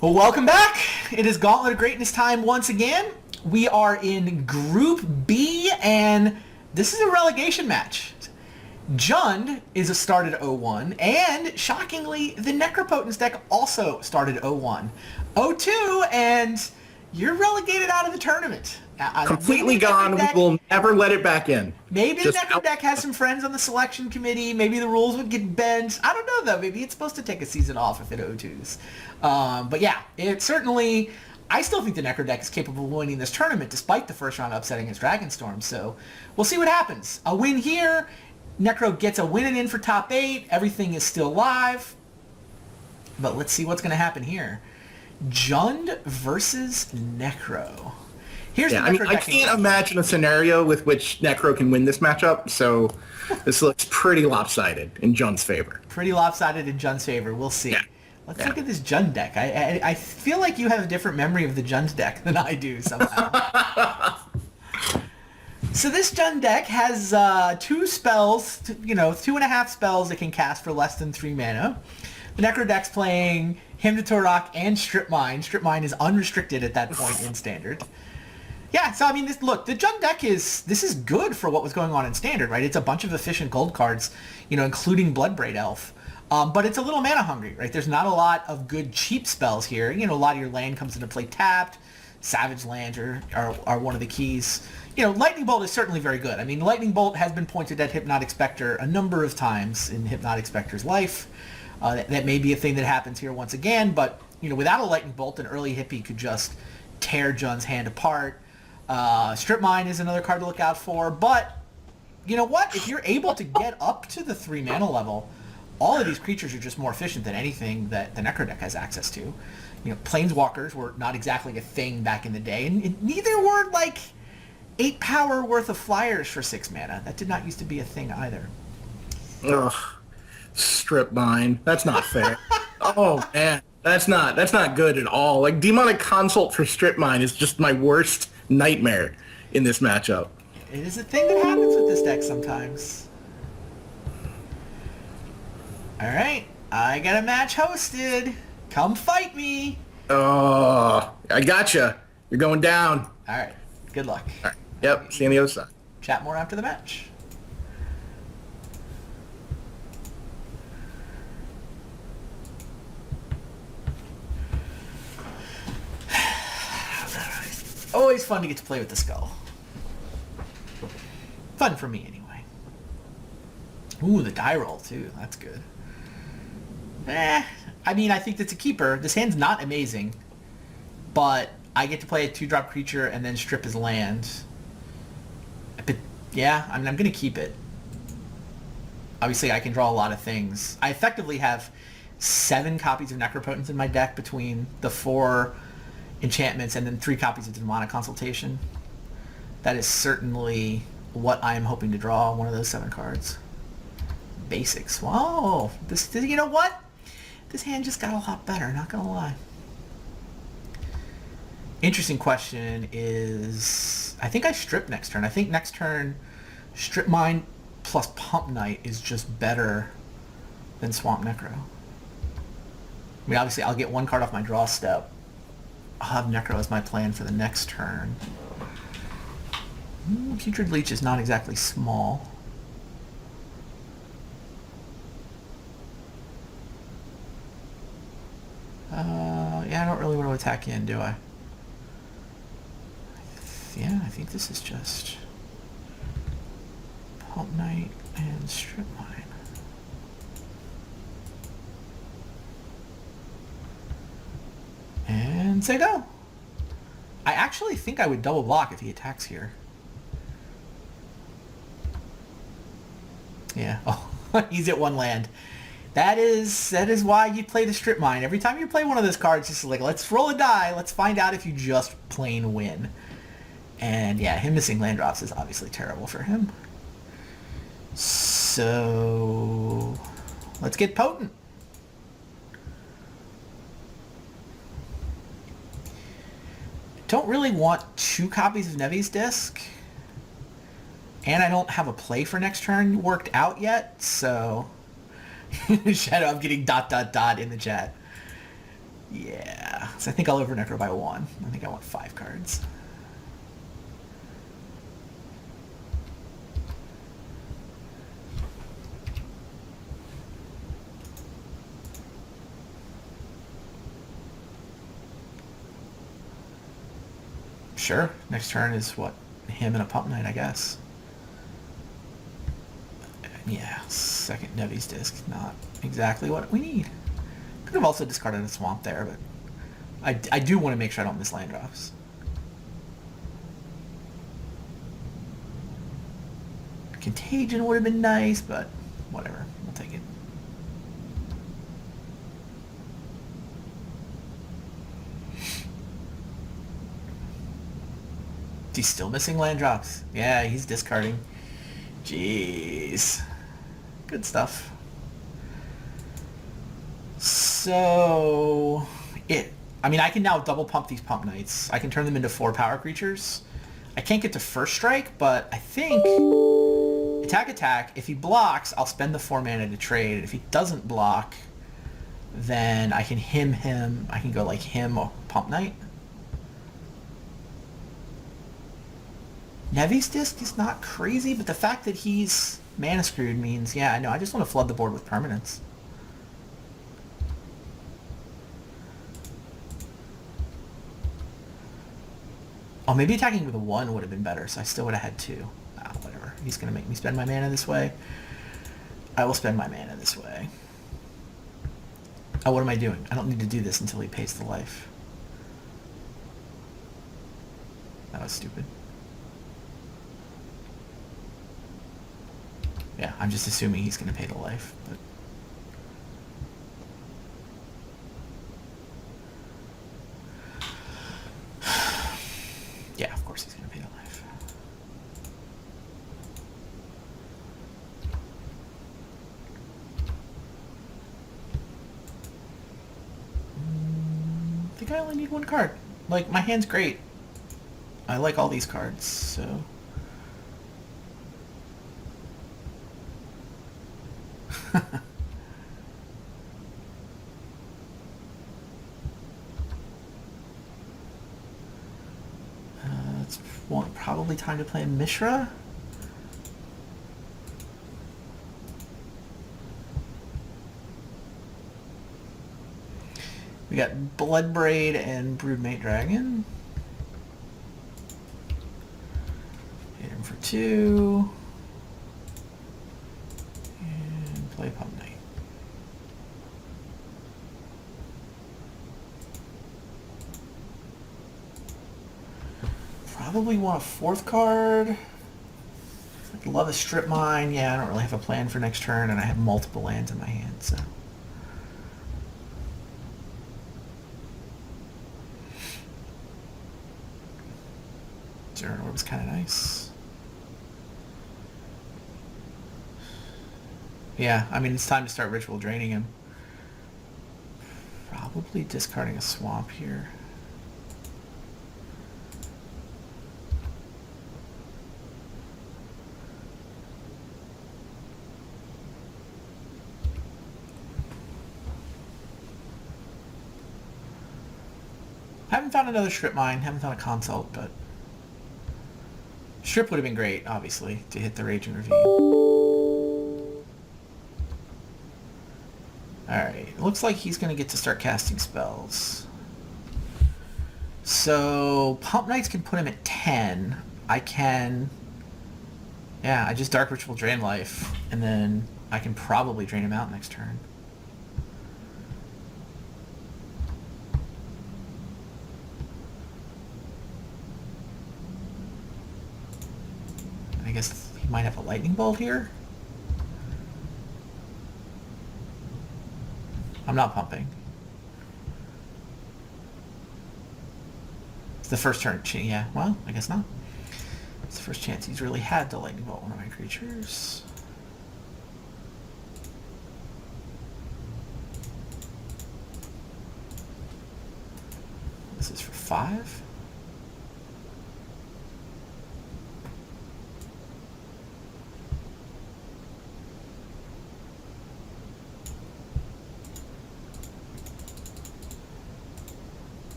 Well, welcome back. It is Gauntlet of Greatness time once again. We are in Group B, and this is a relegation match. Jund is a started 0-1, and shockingly, the Necropotence deck also started 0-1. 0-2, and you're relegated out of the tournament. Completely gone. We will never let it back in. Maybe the Necro deck has some friends on the selection committee. Maybe the rules would get bent. I don't know, though. Maybe it's supposed to take a season off if it 0-2s. But yeah, it certainly... I still think the Necro deck is capable of winning this tournament despite the first round upset against Dragonstorm. So we'll see what happens. A win here. Necro gets a win in for top 8. Everything is still live. But let's see what's going to happen here. Jund versus Necro. I can't imagine a scenario with which Necro can win this matchup, so this looks pretty lopsided in Jund's favor. Pretty lopsided in Jund's favor. We'll see. Yeah. Let's look at this Jund deck. I feel like you have a different memory of the Jund deck than I do somehow. So this Jund deck has 2 spells, 2.5 spells it can cast for less than 3 mana. The Necro deck's playing Hymn to Torok and Strip Mine. Strip Mine is unrestricted at that point in Standard. Yeah, so I mean, the Jund deck this is good for what was going on in Standard, right? It's a bunch of efficient gold cards, including Bloodbraid Elf. But it's a little mana hungry, right? There's not a lot of good cheap spells here. A lot of your land comes into play tapped. Savage lands are one of the keys. Lightning Bolt is certainly very good. I mean, Lightning Bolt has been pointed at Hypnotic Spectre a number of times in Hypnotic Spectre's life. That may be a thing that happens here once again, but, without a Lightning Bolt, an early hippie could just tear Jund's hand apart. Strip Mine is another card to look out for, but you know what? If you're able to get up to the 3 mana level, all of these creatures are just more efficient than anything that the Necro deck has access to. Planeswalkers were not exactly a thing back in the day, and neither were, 8 power worth of flyers for 6 mana. That did not used to be a thing either. Ugh. Strip Mine. That's not fair. Oh, man. That's not good at all. Demonic Consult for Strip Mine is just my worst nightmare in this matchup. It is a thing that happens with this deck sometimes. Alright, I got a match hosted. Come fight me. Oh, I gotcha. You're going down. Alright, good luck. All right. Yep, see you on the other side. Chat more after the match. Always fun to get to play with the skull. Fun for me, anyway. Ooh, the die roll, too. That's good. I mean, I think that's a keeper. This hand's not amazing, but I get to play a 2-drop creature and then strip his land. But, yeah, I'm going to keep it. Obviously, I can draw a lot of things. I effectively have 7 copies of Necropotence in my deck between the 4 enchantments and then 3 copies of Demonic Consultation. That is certainly what I'm hoping to draw, one of those 7 cards. Basics. Whoa! You know what? This hand just got a lot better, not gonna lie. Interesting question is... I think I strip next turn. I think next turn, Strip Mine plus Pump Knight is just better than Swamp Necro. I mean, obviously, I'll get 1 card off my draw step. I'll have Necro as my plan for the next turn. Putrid Leech is not exactly small. Yeah, I don't really want to attack in, do I? Yeah, I think this is just Pump Knight and Strip Mine. And say go. I actually think I would double block if he attacks here. Yeah. Oh, he's at 1 land. That is why you play the Strip Mine. Every time you play one of those cards, just let's roll a die. Let's find out if you just plain win. And yeah, him missing land drops is obviously terrible for him. So let's get potent. Don't really want 2 copies of Nevi's Disc. And I don't have a play for next turn worked out yet, so... Shadow, I'm getting ... in the chat. Yeah. So I think I'll over Necro by 1. I think I want 5 cards. Sure. Next turn is what? Him and a Pump Knight, I guess. Yeah, second Nevi's Disc. Not exactly what we need. Could have also discarded a Swamp there, but I do want to make sure I don't miss land drops. Contagion would have been nice, but whatever. We'll take it. He's still missing land drops. Yeah, he's discarding. Jeez. Good stuff. So, I mean, I can now double pump these Pump Knights. I can turn them into 4 power creatures. I can't get to first strike, but I think attack. If he blocks, I'll spend the 4 mana to trade. If he doesn't block, then I can him. I can go like him or Pump Knight. Nevi's Disc is not crazy, but the fact that he's mana screwed means, yeah, I know. I just want to flood the board with permanents. Oh, maybe attacking with a 1 would have been better, so I still would have had 2. Ah, whatever. He's going to make me spend my mana this way. I will spend my mana this way. Oh, what am I doing? I don't need to do this until he pays the life. That was stupid. Yeah, I'm just assuming he's going to pay the life, but... yeah, of course he's going to pay the life. I think I only need 1 card. Like, my hand's great. I like all these cards, so... it's probably time to play Mishra. We got Bloodbraid and Broodmate Dragon. Hit him for 2. And play Pump Knight. Probably want a 4th card. I'd love a Strip Mine. Yeah, I don't really have a plan for next turn, and I have multiple lands in my hand, so... Zero Orb's kind of nice. Yeah, I mean, it's time to start Ritual draining him. Probably discarding a Swamp here. Haven't found another Strip Mine, haven't found a Consult, but... Strip would have been great, obviously, to hit the Raging Ravine. Alright, looks like he's going to get to start casting spells. So, Pump Knights can put him at 10. I can... yeah, I just Dark Ritual Drain Life, and then I can probably drain him out next turn. I guess he might have a Lightning Bolt here. I'm not pumping. It's the first turn. Yeah, well, I guess not. It's the first chance he's really had to Lightning Bolt one of my creatures. This is for 5.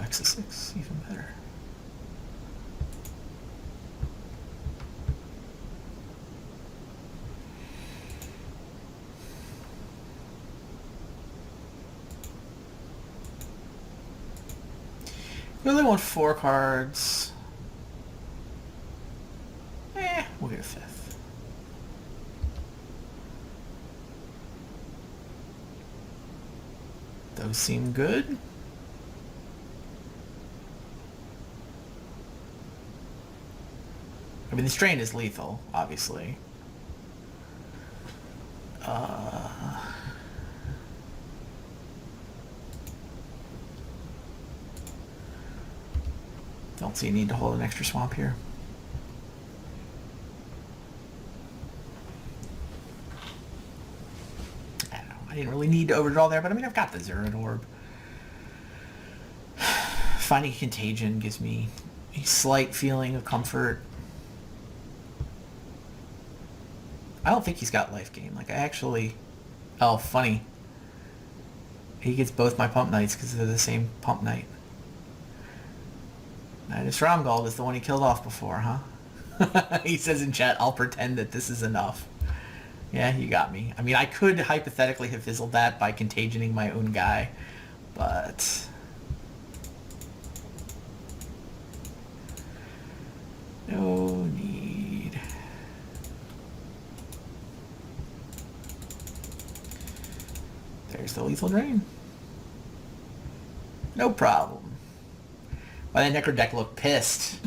X6, even better. We only want 4 cards. We'll get a 5th. Those seem good. I mean, the strain is lethal, obviously. Don't see a need to hold an extra swamp here. I don't know. I didn't really need to overdraw there, but I mean, I've got the Zerad Orb. Finding Contagion gives me a slight feeling of comfort. I don't think he's got life gain. Like, I actually... Oh, funny. He gets both my Pump Knights because they're the same Pump Knight. Knight of Stromgold is the one he killed off before, huh? He says in chat, I'll pretend that this is enough. Yeah, you got me. I mean, I could hypothetically have fizzled that by contagioning my own guy, but... No need. There's the lethal drain. No problem. Why that Necro deck looked pissed.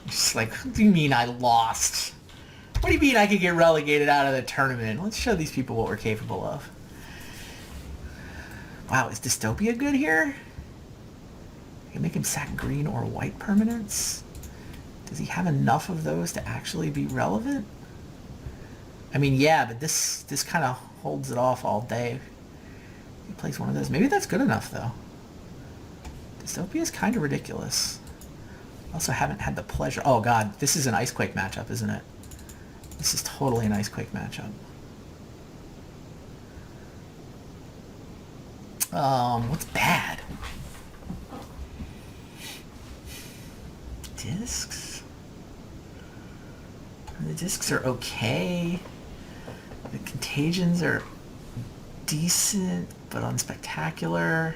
Just like, what do you mean I lost? What do you mean I could get relegated out of the tournament? Let's show these people what we're capable of. Wow, is Dystopia good here? I can make him sack green or white permanents. Does he have enough of those to actually be relevant? I mean, yeah, but this kind of holds it off all day. He plays one of those. Maybe that's good enough, though. Dystopia is kind of ridiculous. Also haven't had the pleasure... Oh, God. This is an Icequake matchup, isn't it? This is totally an Icequake matchup. What's bad? Discs? The discs are okay. The contagions are decent, but unspectacular.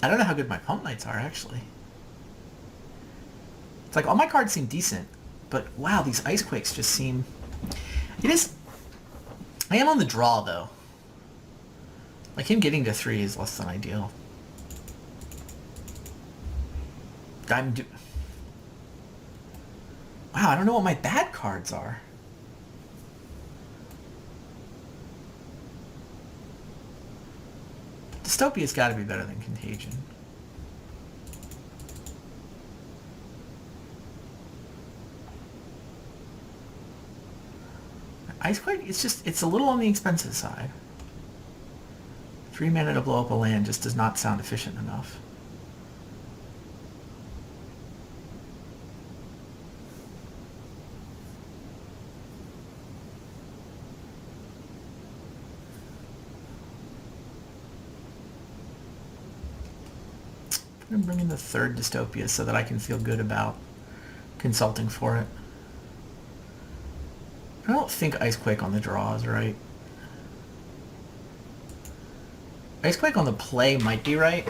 I don't know how good my Pump Knights are, actually. It's like, all my cards seem decent, but wow, these Icequakes just seem... It is... I am on the draw, though. Like, him getting to 3 is less than ideal. Wow, I don't know what my bad cards are. Dystopia's got to be better than Contagion. Icequake, it's a little on the expensive side. 3 mana to blow up a land just does not sound efficient enough. I'm bringing the 3rd Dystopia so that I can feel good about consulting for it. I don't think Icequake on the draw is right. Icequake on the play might be right.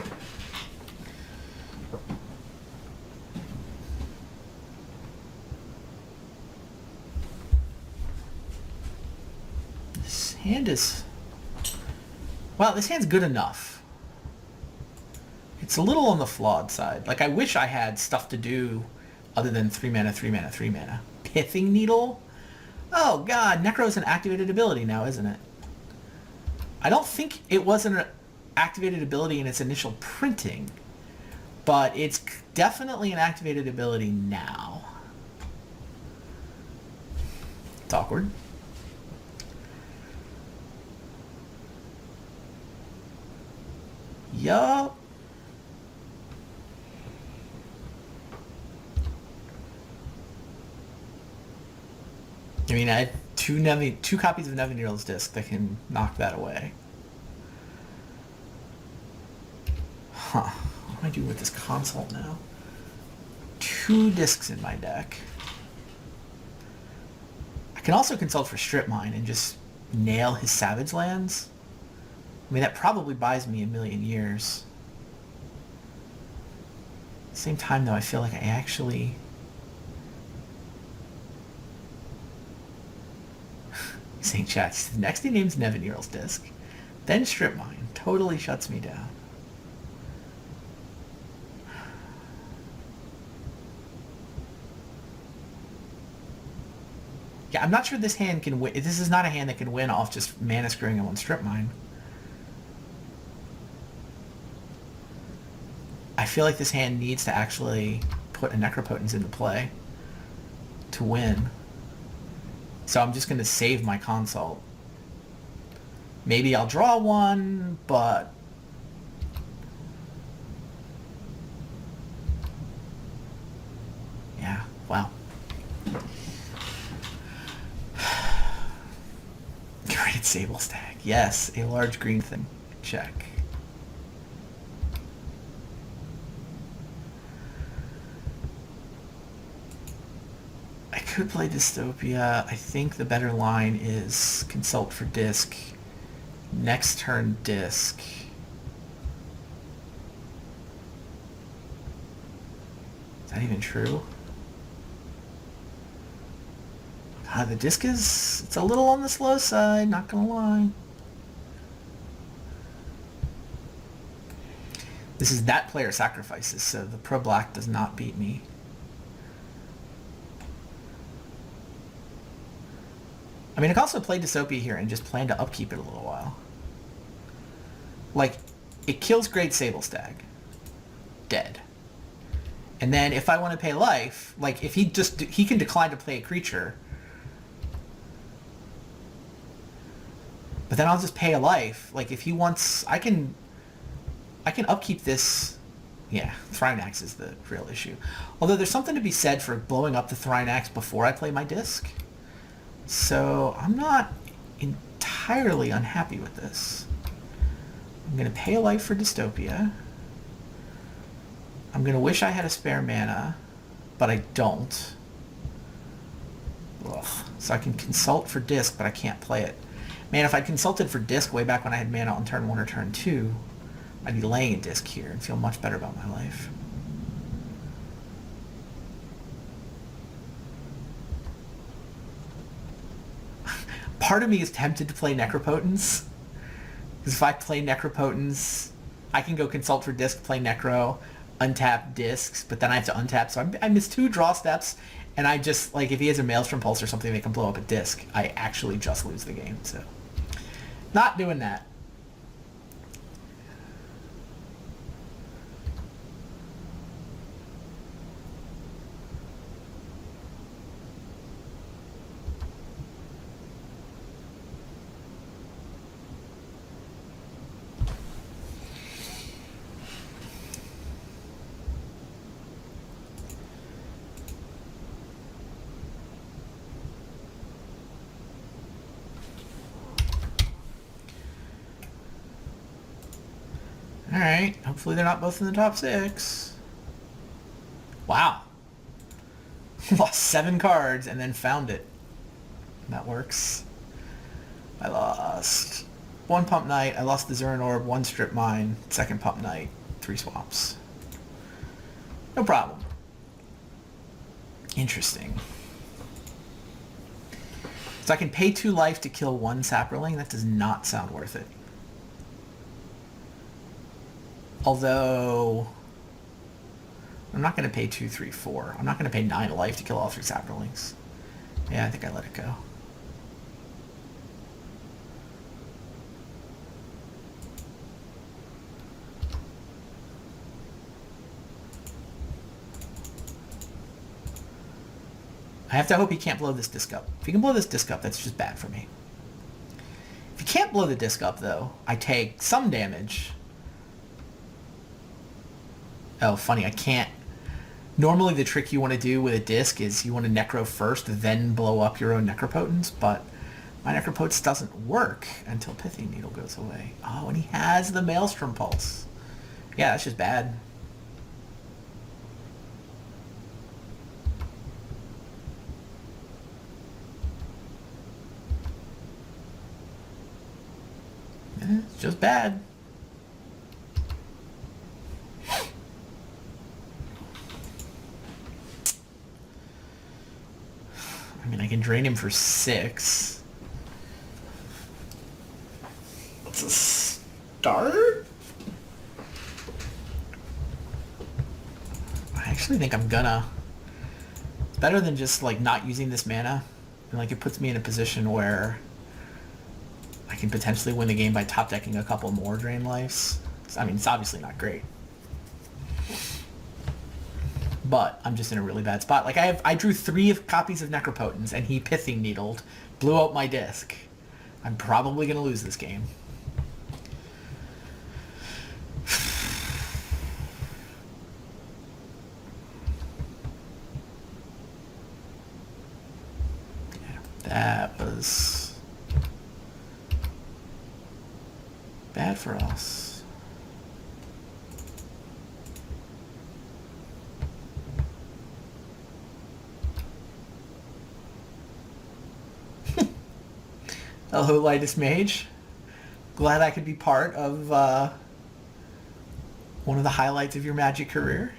This hand is... Wow, this hand's good enough. It's a little on the flawed side. Like, I wish I had stuff to do other than 3 mana, 3 mana, 3 mana. Pithing Needle? Oh, God. Necro's an activated ability now, isn't it? I don't think it was an activated ability in its initial printing, but it's definitely an activated ability now. It's awkward. Yup. I mean, I have two copies of Nevinyrral's Disc that can knock that away. What do I do with this consult now? 2 discs in my deck. I can also consult for Strip Mine and just nail his Savage Lands. I mean, that probably buys me a million years. At the same time, though, I feel like I actually... Saying chat, next he names Nevin Earl's disc. Then Strip Mine. Totally shuts me down. Yeah, I'm not sure this hand can win. This is not a hand that can win off just mana screwing him on Strip Mine. I feel like this hand needs to actually put a Necropotence into play to win. So I'm just going to save my consult. Maybe I'll draw one, but... Yeah, wow. Great Sable Stag. Yes, a large green thing. Check. I could play Dystopia. I think the better line is consult for disc. Next turn disc. Is that even true? The disc is... It's a little on the slow side, not gonna lie. This is that player sacrifices, so the pro black does not beat me. I mean, I could also play Dystopia here and just plan to upkeep it a little while. Like, it kills Great Sable Stag. Dead. And then if I want to pay life, like, if he can decline to play a creature. But then I'll just pay a life. Like, if he wants... I can upkeep this... Yeah, Thrynax is the real issue. Although there's something to be said for blowing up the Thrynax before I play my disc. So I'm not entirely unhappy with this. I'm going to pay a life for Dystopia. I'm going to wish I had a spare mana, but I don't. Ugh. So I can consult for disc, but I can't play it. Man, if I'd consulted for disc way back when I had mana on turn 1 or turn 2, I'd be laying a disc here and feel much better about my life. Part of me is tempted to play Necropotence. Because if I play Necropotence, I can go consult for disc, play Necro, untap discs, but then I have to untap. So I miss 2 draw steps, and I just, like, if he has a Maelstrom Pulse or something that can blow up a disc, I actually just lose the game. So, not doing that. Alright, hopefully they're not both in the top 6. Wow. Lost 7 cards and then found it. That works. I lost 1 Pump Knight, I lost the Zurin Orb, 1 Strip Mine, 2nd Pump Knight, 3 swaps. No problem. Interesting. So I can pay 2 life to kill 1 Saproling? That does not sound worth it. Although, I'm not going to pay 2, 3, 4. I'm not going to pay 9 life to kill all 3 Saprolings. Yeah, I think I let it go. I have to hope he can't blow this disc up. If he can blow this disc up, that's just bad for me. If he can't blow the disc up, though, I take some damage. Oh, funny, I can't. Normally the trick you want to do with a disc is you want to Necro first, then blow up your own Necropotence, but my Necropotence doesn't work until Pithing Needle goes away. Oh, and he has the Maelstrom Pulse. Yeah, that's just bad. It's just bad. I mean, I can drain him for 6. That's a start? I actually think I'm gonna. It's better than just, like, not using this mana. And, like, it puts me in a position where I can potentially win the game by top decking a couple more drain lives. I mean, it's obviously not great. But I'm just in a really bad spot. Like, I drew 3 copies of Necropotence, and he Pithing Needled, blew out my disc. I'm probably going to lose this game. That was bad for us. Hello, Lightest Mage. Glad I could be part of one of the highlights of your Magic career.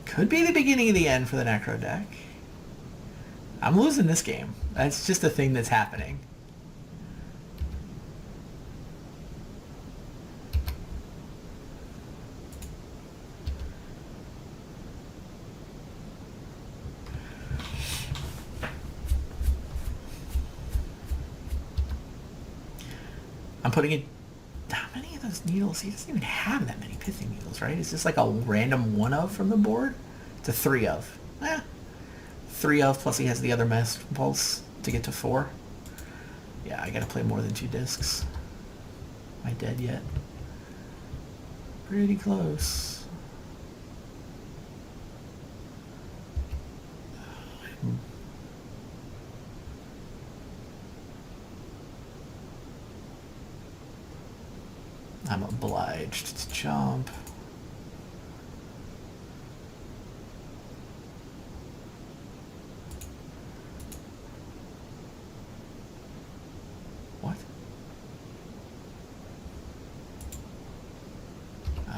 Could be the beginning of the end for the Necro deck. I'm losing this game. That's just a thing that's happening. I'm putting it... How many of those needles? He doesn't even have that many Pithing Needles, right? Is this like a random 1 of from the board? It's a 3 of. 3 of, plus he has the other Mass Pulse to get to 4. Yeah, I gotta play more than 2 discs. Am I dead yet? Pretty close. I'm obliged to jump. What? Oh.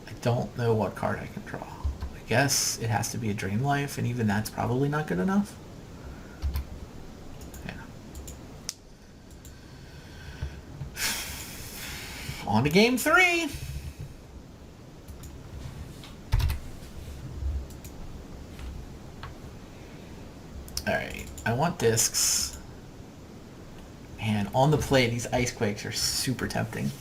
I don't know what card I can draw. I guess it has to be a Drain Life, and even that's probably not good enough. On to game 3. Alright, I want discs. Man, on the play, these Ice Quakes are super tempting.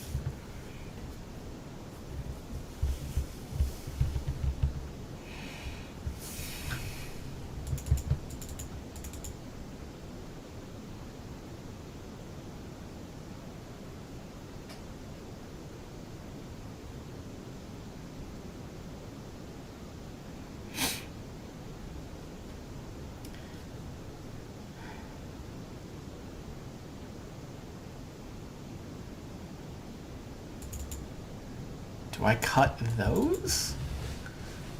Do I cut those?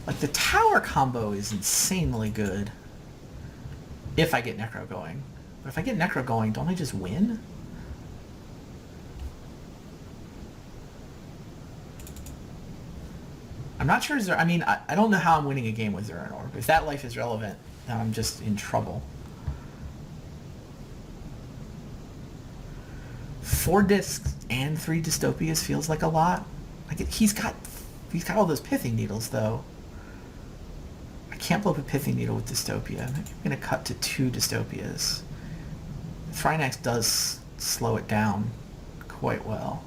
Like, the tower combo is insanely good. If I get Necro going. But if I get Necro going, don't I just win? I'm not sure. I mean, I don't know how I'm winning a game with Zero-Orb. If that life is relevant, then I'm just in trouble. 4 discs and 3 dystopias feels like a lot. Like, he's got all those Pithing Needles, though. I can't blow up a Pithing Needle with Dystopia. Maybe I'm going to cut to 2 Dystopias. Thrynax does slow it down quite well.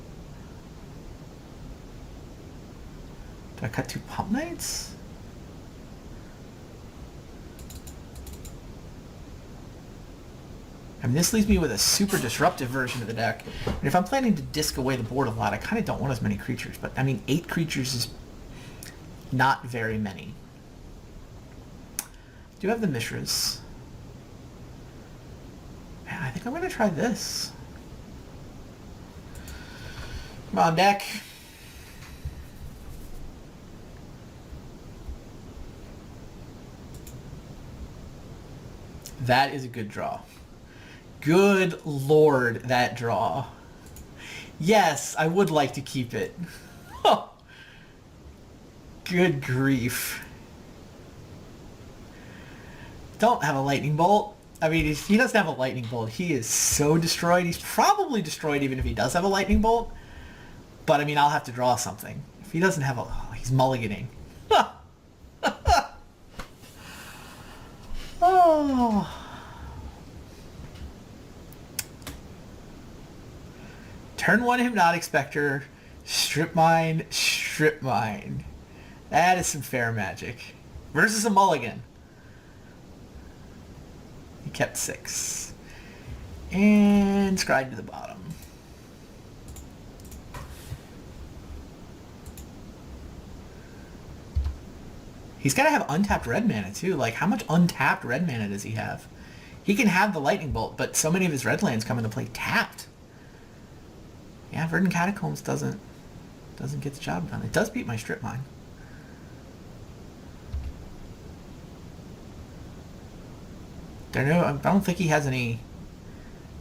Do I cut 2 Pump Knights? I mean, this leaves me with a super disruptive version of the deck. And if I'm planning to disc away the board a lot, I kind of don't want as many creatures. But, I mean, 8 creatures is not very many. Do have the Mishras. Man, I think I'm going to try this. Come on, deck. That is a good draw. Good lord, that draw. Yes, I would like to keep it. Oh. Good grief. Don't have a lightning bolt. I mean, if he doesn't have a lightning bolt, he is so destroyed. He's probably destroyed even if he does have a lightning bolt. But, I mean, I'll have to draw something. If he doesn't have a... Oh, he's mulliganing. Oh. Turn 1 Hypnotic Spectre. Strip Mine. Strip Mine. That is some fair magic. Versus a mulligan. He kept 6. And Scribe to the bottom. He's got to have untapped red mana, too. Like, how much untapped red mana does he have? He can have the Lightning Bolt, but so many of his red lands come into play tapped. Yeah, Verdant Catacombs doesn't get the job done. It does beat my Strip Mine. I don't think he has any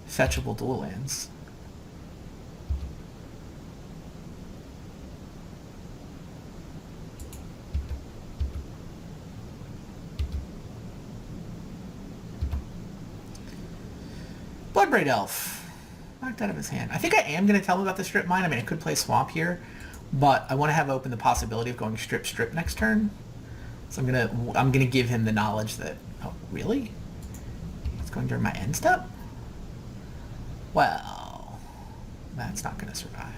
fetchable dual lands. Bloodbraid Elf. Knocked out of his hand. I think I am going to tell him about the Strip Mine. I mean, I could play Swamp here, but I want to have open the possibility of going Strip next turn. So I'm gonna give him the knowledge that, oh, really? It's going during my end step? Well, that's not going to survive.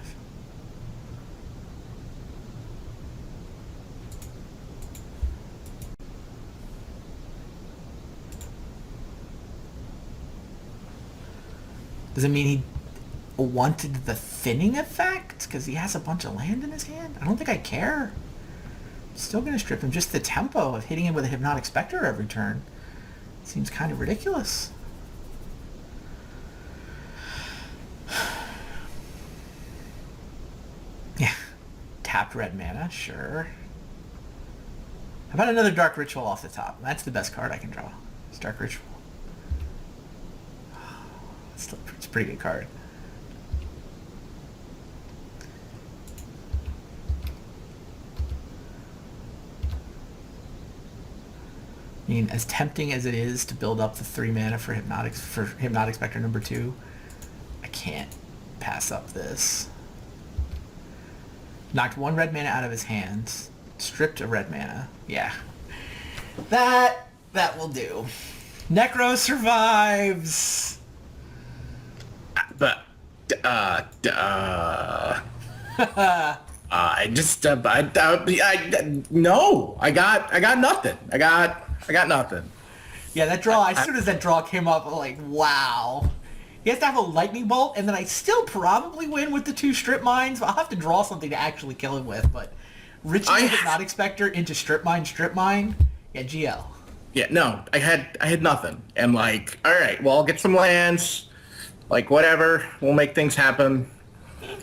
Does it mean he wanted the thinning effect? Because he has a bunch of land in his hand? I don't think I care. Still going to strip him. Just the tempo of hitting him with a Hypnotic Spectre every turn seems kind of ridiculous. Yeah. Tapped red mana, sure. How about another Dark Ritual off the top? That's the best card I can draw. It's Dark Ritual. It's a pretty good card. I mean, as tempting as it is to build up the 3 mana for Hypnotic Spectre number 2, I can't pass up this. Knocked 1 red mana out of his hand. Stripped a red mana. Yeah. That will do. Necro survives! But, no, I got nothing. I got nothing. Yeah, that draw, as soon as that draw came up, I'm like, wow. He has to have a Lightning Bolt, and then I still probably win with the 2 Strip Mines. I'll have to draw something to actually kill him with, but Richie Hypnotic Spectre into Strip Mine, yeah, GL. Yeah, no, I had nothing. And like, all right, well, I'll get some lands. Like, whatever, we'll make things happen.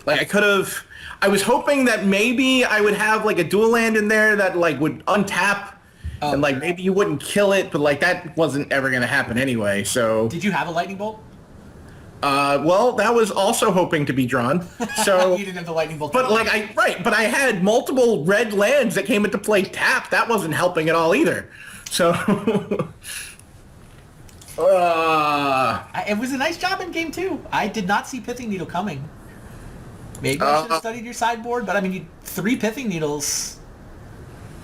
Like, I was hoping that maybe I would have, like, a dual land in there that, like, would untap, and, like, maybe you wouldn't kill it, but, like, that wasn't ever going to happen anyway, so... Did you have a Lightning Bolt? Well, that was also hoping to be drawn, so... You didn't have the Lightning Bolt. But, like, but I had multiple red lands that came into play tapped. That wasn't helping at all either, so... It was a nice job in game 2. I did not see Pithing Needle coming. Maybe I should have studied your sideboard, but I mean, 3 Pithing Needles,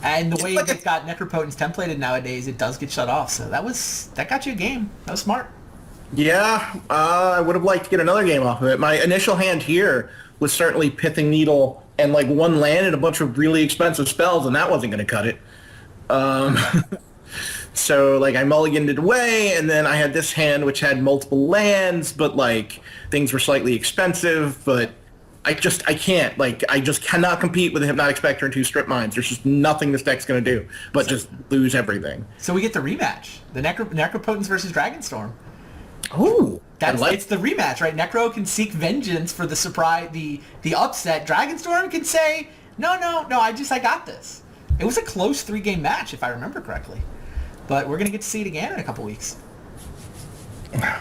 and the way they've got Necropotence templated nowadays, it does get shut off. So that got you a game. That was smart. Yeah, I would have liked to get another game off of it. My initial hand here was certainly Pithing Needle and like 1 land and a bunch of really expensive spells, and that wasn't going to cut it. So like I mulliganed it away, and then I had this hand which had multiple lands, but like things were slightly expensive. But I can't, like, I just cannot compete with a Hypnotic Spectre and 2 Strip Mines. There's just nothing this deck's gonna do but just lose everything. So we get the rematch, the Necropotence versus Dragonstorm. Ooh, It's the rematch, right? Necro can seek vengeance for the surprise, the upset. Dragonstorm can say, no, I got this. It was a close 3-game match, if I remember correctly. But we're going to get to see it again in a couple weeks.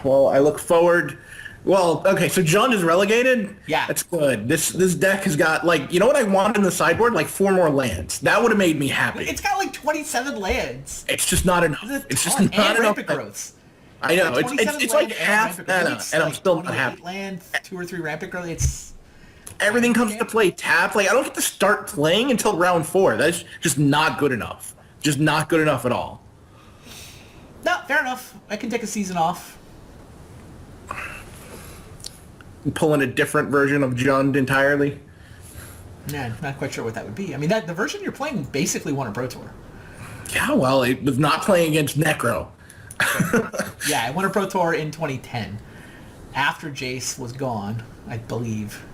Well, I look forward. Well, okay, so Jund is relegated? Yeah. That's good. This deck has got, like, you know what I want in the sideboard? Like 4 more lands. That would have made me happy. It's got like 27 lands. It's just not enough. It's just not and enough. Rampant Growths. I know. Like It's like half mana, and I'm still not happy. Land, 2 or 3 Rampant Growths. It's... Everything comes to play tapped. Like, I don't get to start playing until round 4. That's just not good enough. Just not good enough at all. No, fair enough. I can take a season off. Pull in a different version of Jund entirely. Yeah, I'm not quite sure what that would be. I mean, the version you're playing basically won a Pro Tour. Yeah, well, it was not playing against Necro. Yeah, I won a Pro Tour in 2010. After Jace was gone, I believe.